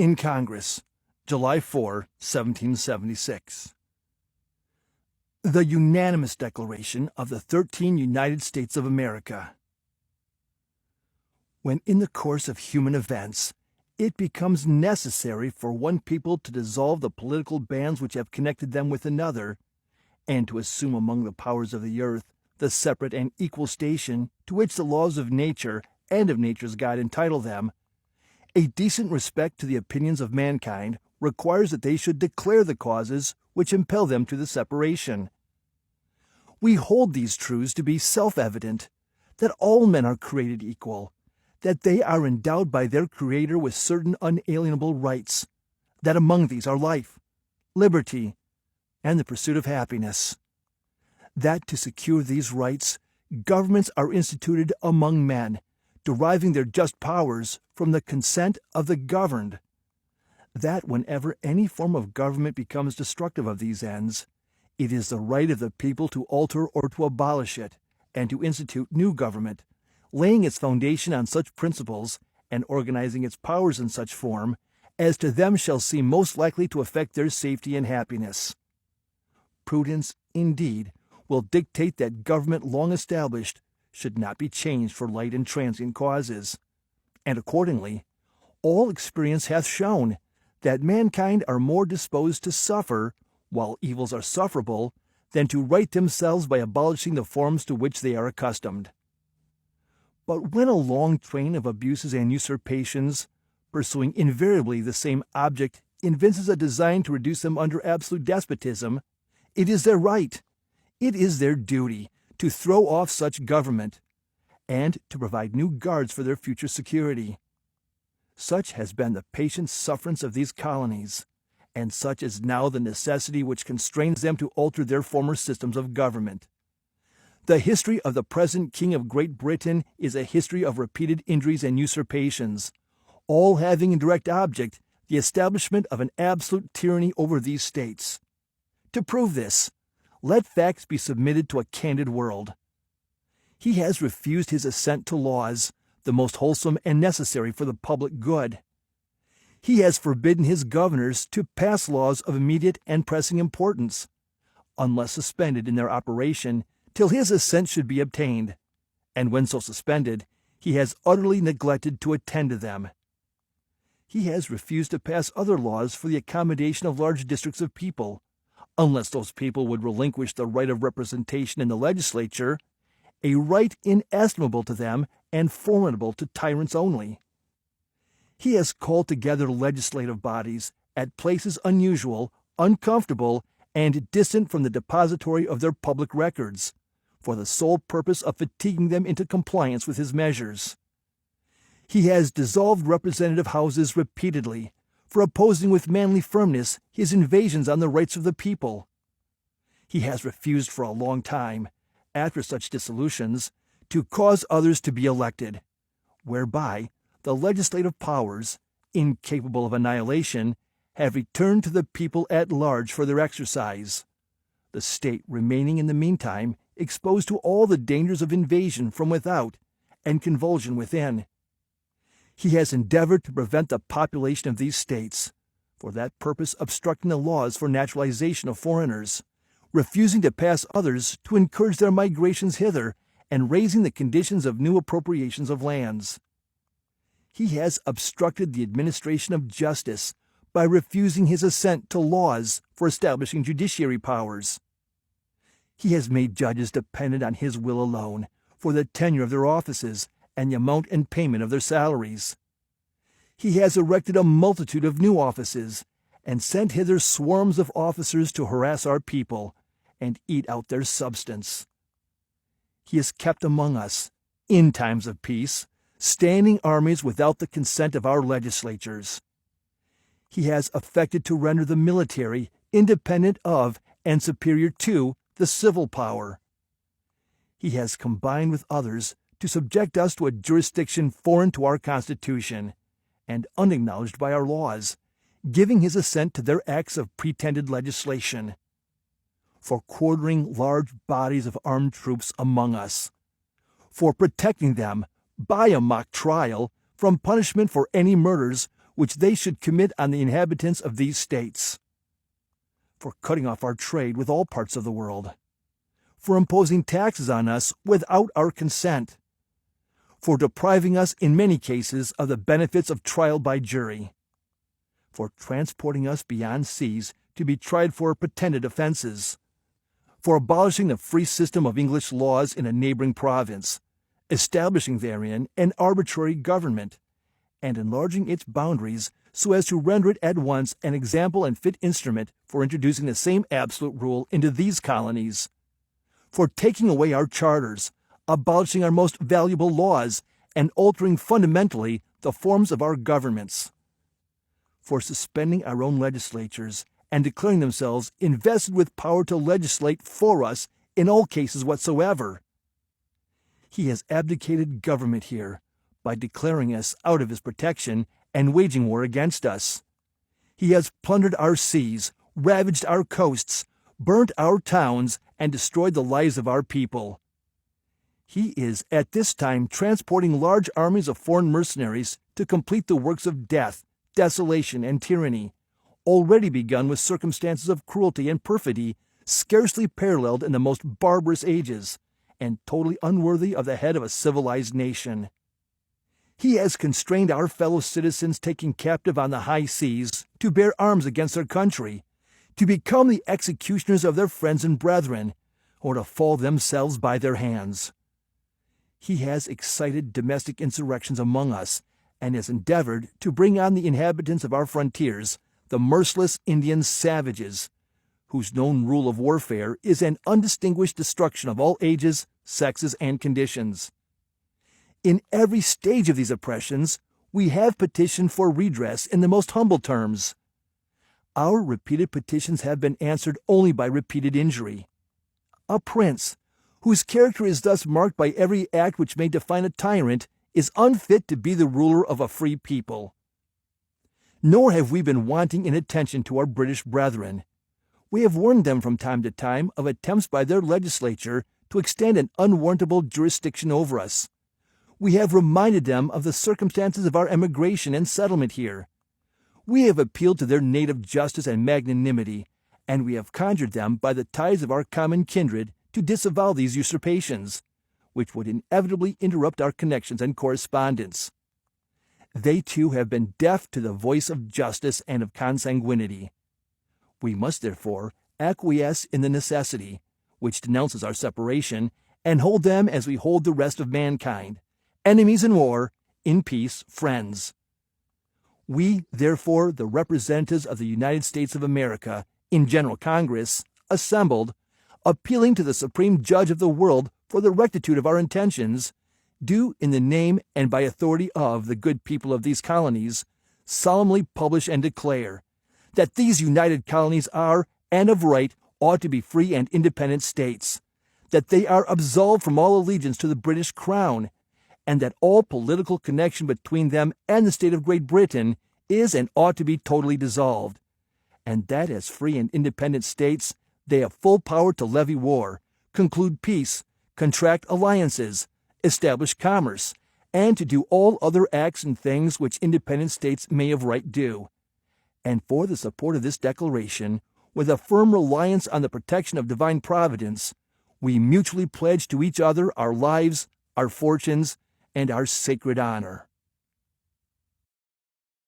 in Congress, July 4, 1776. The unanimous declaration of the 13 United States of America. When in the course of human events, it becomes necessary for one people to dissolve the political bands which have connected them with another, and to assume among the powers of the earth the separate and equal station to which the laws of nature and of nature's God entitle them, a decent respect to the opinions of mankind requires that they should declare the causes which impel them to the separation. We hold these truths to be self-evident, that all men are created equal, that they are endowed by their Creator with certain unalienable rights, that among these are life, liberty, and the pursuit of happiness. That to secure these rights, governments are instituted among men, deriving their just powers from the consent of the governed. That whenever any form of government becomes destructive of these ends, it is the right of the people to alter or to abolish it, and to institute new government, laying its foundation on such principles, and organizing its powers in such form, as to them shall seem most likely to affect their safety and happiness. Prudence, indeed, will dictate that government long established should not be changed for light and transient causes, and accordingly, all experience hath shown that mankind are more disposed to suffer, while evils are sufferable, than to right themselves by abolishing the forms to which they are accustomed. But when a long train of abuses and usurpations, pursuing invariably the same object, evinces a design to reduce them under absolute despotism, it is their right, it is their duty, to throw off such government, and to provide new guards for their future security. Such has been the patient sufferance of these colonies, and such is now the necessity which constrains them to alter their former systems of government. The history of the present King of Great Britain is a history of repeated injuries and usurpations, all having in direct object the establishment of an absolute tyranny over these states. To prove this, let facts be submitted to a candid world. He has refused his assent to laws, the most wholesome and necessary for the public good. He has forbidden his governors to pass laws of immediate and pressing importance, unless suspended in their operation till his assent should be obtained, and when so suspended, he has utterly neglected to attend to them. He has refused to pass other laws for the accommodation of large districts of people, unless those people would relinquish the right of representation in the legislature, a right inestimable to them and formidable to tyrants only. He has called together legislative bodies at places unusual, uncomfortable, and distant from the depository of their public records, for the sole purpose of fatiguing them into compliance with his measures. He has dissolved representative houses repeatedly, for opposing with manly firmness his invasions on the rights of the people. He has refused for a long time, after such dissolutions, to cause others to be elected, whereby the legislative powers, incapable of annihilation, have returned to the people at large for their exercise, the state remaining in the meantime exposed to all the dangers of invasion from without and convulsion within. He has endeavored to prevent the population of these states, for that purpose obstructing the laws for naturalization of foreigners, refusing to pass others to encourage their migrations hither, and raising the conditions of new appropriations of lands. He has obstructed the administration of justice by refusing his assent to laws for establishing judiciary powers. He has made judges dependent on his will alone for the tenure of their offices and the amount and payment of their salaries. He has erected a multitude of new offices, and sent hither swarms of officers to harass our people and eat out their substance. He has kept among us, in times of peace, standing armies without the consent of our legislatures. He has affected to render the military independent of and superior to the civil power. He has combined with others to subject us to a jurisdiction foreign to our Constitution and unacknowledged by our laws, giving his assent to their acts of pretended legislation, for quartering large bodies of armed troops among us, for protecting them, by a mock trial, from punishment for any murders which they should commit on the inhabitants of these states, for cutting off our trade with all parts of the world, for imposing taxes on us without our consent, for depriving us in many cases of the benefits of trial by jury, for transporting us beyond seas to be tried for pretended offenses, for abolishing the free system of English laws in a neighboring province, establishing therein an arbitrary government, and enlarging its boundaries so as to render it at once an example and fit instrument for introducing the same absolute rule into these colonies, for taking away our charters, abolishing our most valuable laws, and altering fundamentally the forms of our governments, for suspending our own legislatures and declaring themselves invested with power to legislate for us in all cases whatsoever. He has abdicated government here by declaring us out of his protection and waging war against us. He has plundered our seas, ravaged our coasts, burnt our towns, and destroyed the lives of our people. He is at this time transporting large armies of foreign mercenaries to complete the works of death, desolation, and tyranny, already begun with circumstances of cruelty and perfidy scarcely paralleled in the most barbarous ages, and totally unworthy of the head of a civilized nation. He has constrained our fellow citizens taken captive on the high seas to bear arms against their country, to become the executioners of their friends and brethren, or to fall themselves by their hands. He has excited domestic insurrections among us, and has endeavored to bring on the inhabitants of our frontiers the merciless Indian savages, whose known rule of warfare is an undistinguished destruction of all ages, sexes, and conditions. In every stage of these oppressions, we have petitioned for redress in the most humble terms. Our repeated petitions have been answered only by repeated injury. A prince, whose character is thus marked by every act which may define a tyrant, is unfit to be the ruler of a free people. Nor have we been wanting in attention to our British brethren. We have warned them from time to time of attempts by their legislature to extend an unwarrantable jurisdiction over us. We have reminded them of the circumstances of our emigration and settlement here. We have appealed to their native justice and magnanimity, and we have conjured them by the ties of our common kindred to disavow these usurpations, which would inevitably interrupt our connections and correspondence. They too have been deaf to the voice of justice and of consanguinity. We must therefore acquiesce in the necessity, which denounces our separation, and hold them as we hold the rest of mankind, enemies in war, in peace, friends. We, therefore, the representatives of the United States of America, in General Congress, assembled, appealing to the Supreme Judge of the world for the rectitude of our intentions, do, in the name and by authority of the good people of these colonies, solemnly publish and declare that these united colonies are, and of right, ought to be free and independent states, that they are absolved from all allegiance to the British Crown, and that all political connection between them and the state of Great Britain is and ought to be totally dissolved, and that as free and independent states they have full power to levy war, conclude peace, contract alliances, establish commerce, and to do all other acts and things which independent states may of right do. And for the support of this declaration, with a firm reliance on the protection of divine providence, we mutually pledge to each other our lives, our fortunes, and our sacred honor.